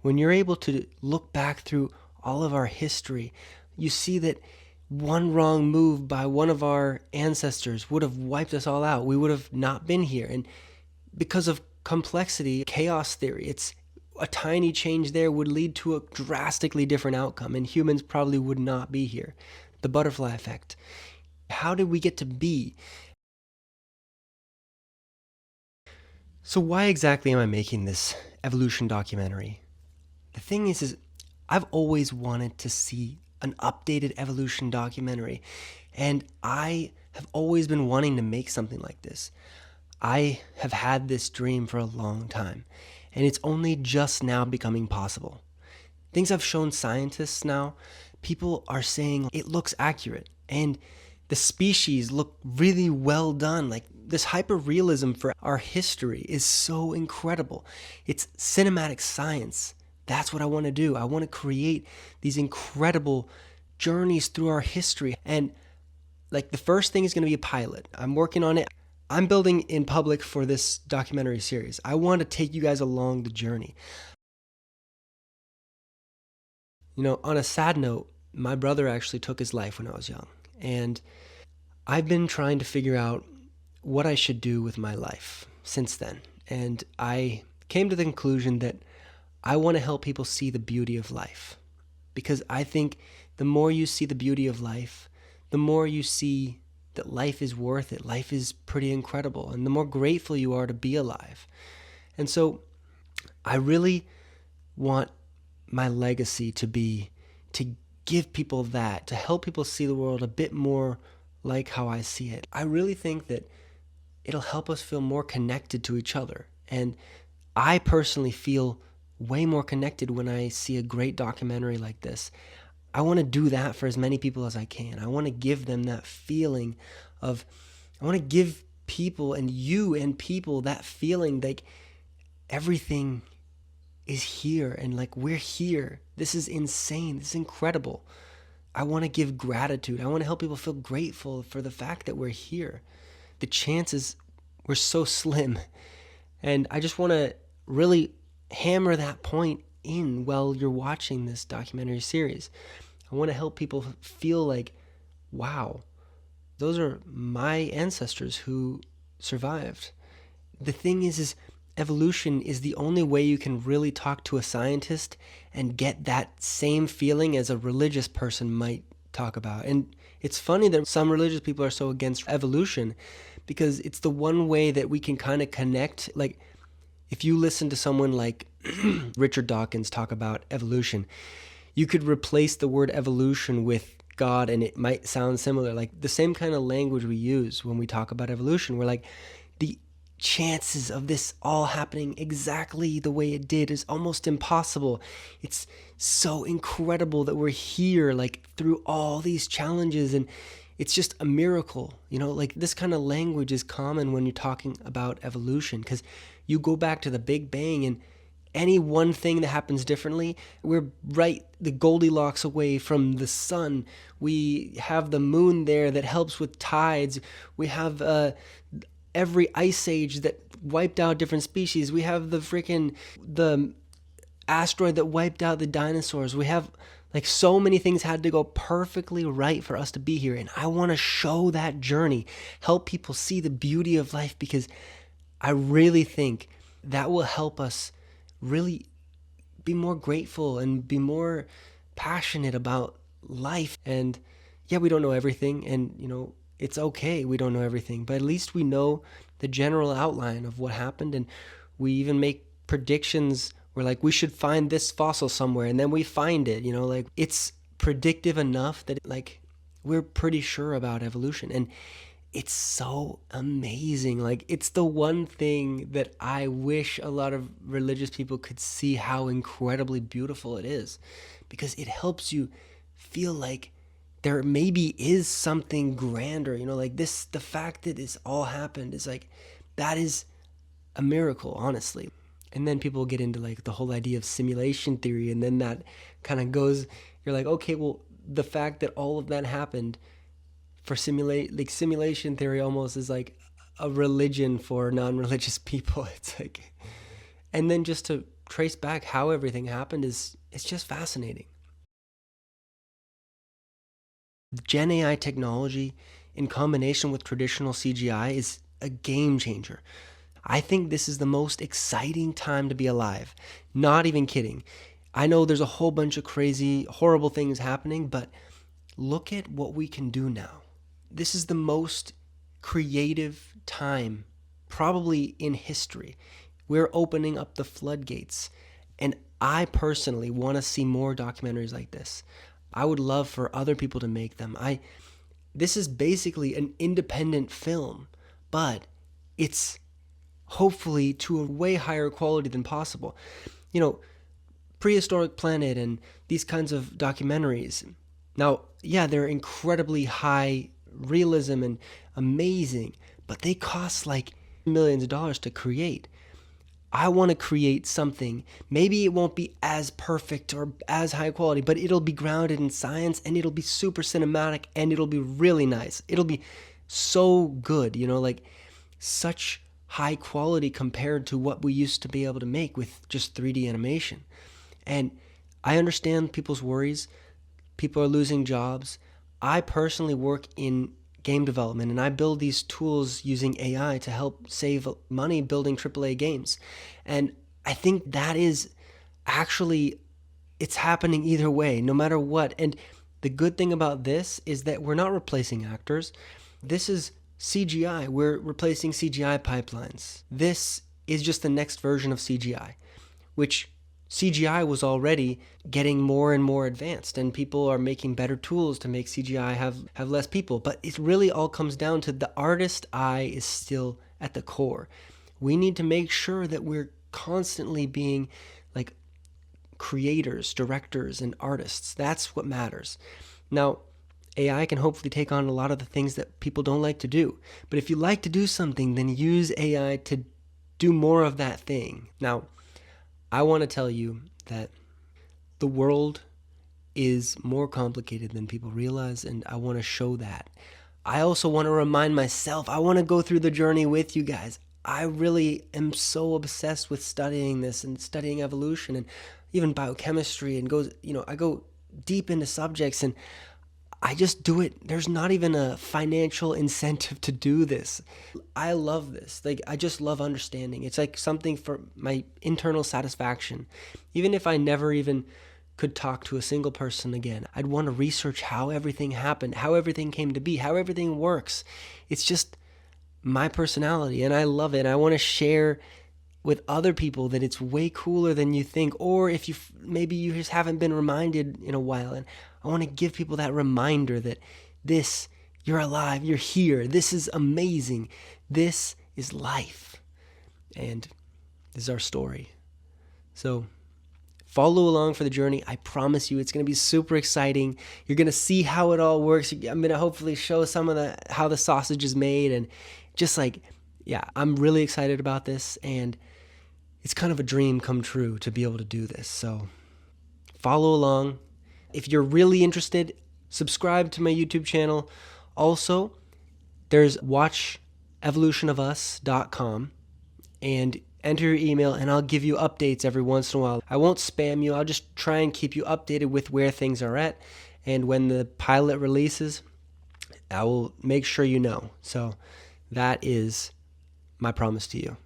when you're able to look back through all of our history, you see that one wrong move by one of our ancestors would have wiped us all out. We would have not been here. And because of complexity, chaos theory, it's a tiny change there would lead to a drastically different outcome, and humans probably would not be here. The butterfly effect. How did we get to be? So why exactly am I making this evolution documentary? The thing is I've always wanted to see an updated evolution documentary, and I have always been wanting to make something like this. I have had this dream for a long time, and it's only just now becoming possible. Things I've shown scientists now, people are saying it looks accurate, and the species look really well done. Like, this hyperrealism for our history is so incredible. It's cinematic science. That's what I want to do. I want to create these incredible journeys through our history. And like, the first thing is going to be a pilot. I'm working on it. I'm building in public for this documentary series. I want to take you guys along the journey. You know, on a sad note, my brother actually took his life when I was young. And I've been trying to figure out what I should do with my life since then. And I came to the conclusion that I want to help people see the beauty of life. Because I think the more you see the beauty of life, the more you see that life is worth it. Life is pretty incredible. And the more grateful you are to be alive. And so I really want my legacy to be to give people that, to help people see the world a bit more like how I see it. I really think that it'll help us feel more connected to each other. And I personally feel way more connected when I see a great documentary like this. I want to do that for as many people as I can. I want to give them that feeling of, I want to give people and you and people that feeling like everything is here and like we're here. This is insane. This is incredible. I want to give gratitude. I want to help people feel grateful for the fact that we're here. The chances were so slim. And I just want to really hammer that point in while you're watching this documentary series. I want to help people feel like, wow, those are my ancestors who survived. The thing is evolution is the only way you can really talk to a scientist and get that same feeling as a religious person might talk about. And it's funny that some religious people are so against evolution, because it's the one way that we can kind of connect. Like, if you listen to someone like Richard Dawkins talk about evolution, you could replace the word evolution with God and it might sound similar. Like, the same kind of language we use when we talk about evolution. We're like, the chances of this all happening exactly the way it did is almost impossible. It's so incredible that we're here, like, through all these challenges, and it's just a miracle. You know, like, this kind of language is common when you're talking about evolution, because you go back to the Big Bang and any one thing that happens differently, we're right the Goldilocks away from the sun. We have the moon there that helps with tides. We have every ice age that wiped out different species. We have the asteroid that wiped out the dinosaurs. We have, like, so many things had to go perfectly right for us to be here. And I want to show that journey, help people see the beauty of life, because I really think that will help us really be more grateful and be more passionate about life. And yeah, we don't know everything, and you know, it's okay, we don't know everything, but at least we know the general outline of what happened. And we even make predictions. We're like, we should find this fossil somewhere, and then we find it. You know, like, it's predictive enough that, like, we're pretty sure about evolution. And it's so amazing. Like, it's the one thing that I wish a lot of religious people could see, how incredibly beautiful it is, because it helps you feel like there maybe is something grander, you know, like this, the fact that this all happened is like, that is a miracle, honestly. And then people get into like the whole idea of simulation theory, and then that kind of goes, you're like, okay, well, the fact that all of that happened for simulation theory almost is like a religion for non-religious people. It's like, and then just to trace back how everything happened is it's just fascinating. Gen AI technology in combination with traditional CGI is a game changer. I think this is the most exciting time to be alive. Not even kidding. I know there's a whole bunch of crazy, horrible things happening, but look at what we can do now. This is the most creative time probably in history. We're opening up the floodgates. And I personally want to see more documentaries like this. I would love for other people to make them. This is basically an independent film, but it's hopefully to a way higher quality than possible. You know, Prehistoric Planet and these kinds of documentaries. Now, yeah, they're incredibly high realism and amazing, but they cost like millions of dollars to create. I want to create something. Maybe it won't be as perfect or as high quality, but it'll be grounded in science and it'll be super cinematic and it'll be really nice. It'll be so good, like such high quality compared to what we used to be able to make with just 3D animation. And I understand people's worries. People are losing jobs. I personally work in game development, and I build these tools using AI to help save money building AAA games. And I think that is actually, it's happening either way, no matter what. And the good thing about this is that we're not replacing actors. This is CGI. We're replacing CGI pipelines. This is just the next version of CGI, which CGI was already getting more and more advanced, and people are making better tools to make CGI have less people. But it really all comes down to the artist eye is still at the core. We need to make sure that we're constantly being like creators, directors, and artists. That's what matters. Now, AI can hopefully take on a lot of the things that people don't like to do. But if you like to do something, then use AI to do more of that thing. Now, I want to tell you that the world is more complicated than people realize, and I want to show that. I also want to remind myself, I want to go through the journey with you guys. I really am so obsessed with studying this and studying evolution and even biochemistry, and I go deep into subjects, and I just do it. There's not even a financial incentive to do this. I love this. Like, I just love understanding. It's like something for my internal satisfaction. Even if I never even could talk to a single person again, I'd want to research how everything happened, how everything came to be, how everything works. It's just my personality, and I love it. I want to share with other people that it's way cooler than you think, or if maybe you just haven't been reminded in a while. And I want to give people that reminder that you're alive, you're here, this is amazing, this is life, and this is our story. So follow along for the journey. I promise you it's going to be super exciting. You're going to see how it all works. I'm going to hopefully show some of how the sausage is made, and just I'm really excited about this, and it's kind of a dream come true to be able to do this. So follow along. If you're really interested, subscribe to my YouTube channel. Also, there's watchevolutionofus.com, and enter your email, and I'll give you updates every once in a while. I won't spam you. I'll just try and keep you updated with where things are at. And when the pilot releases, I will make sure you know. So that is my promise to you.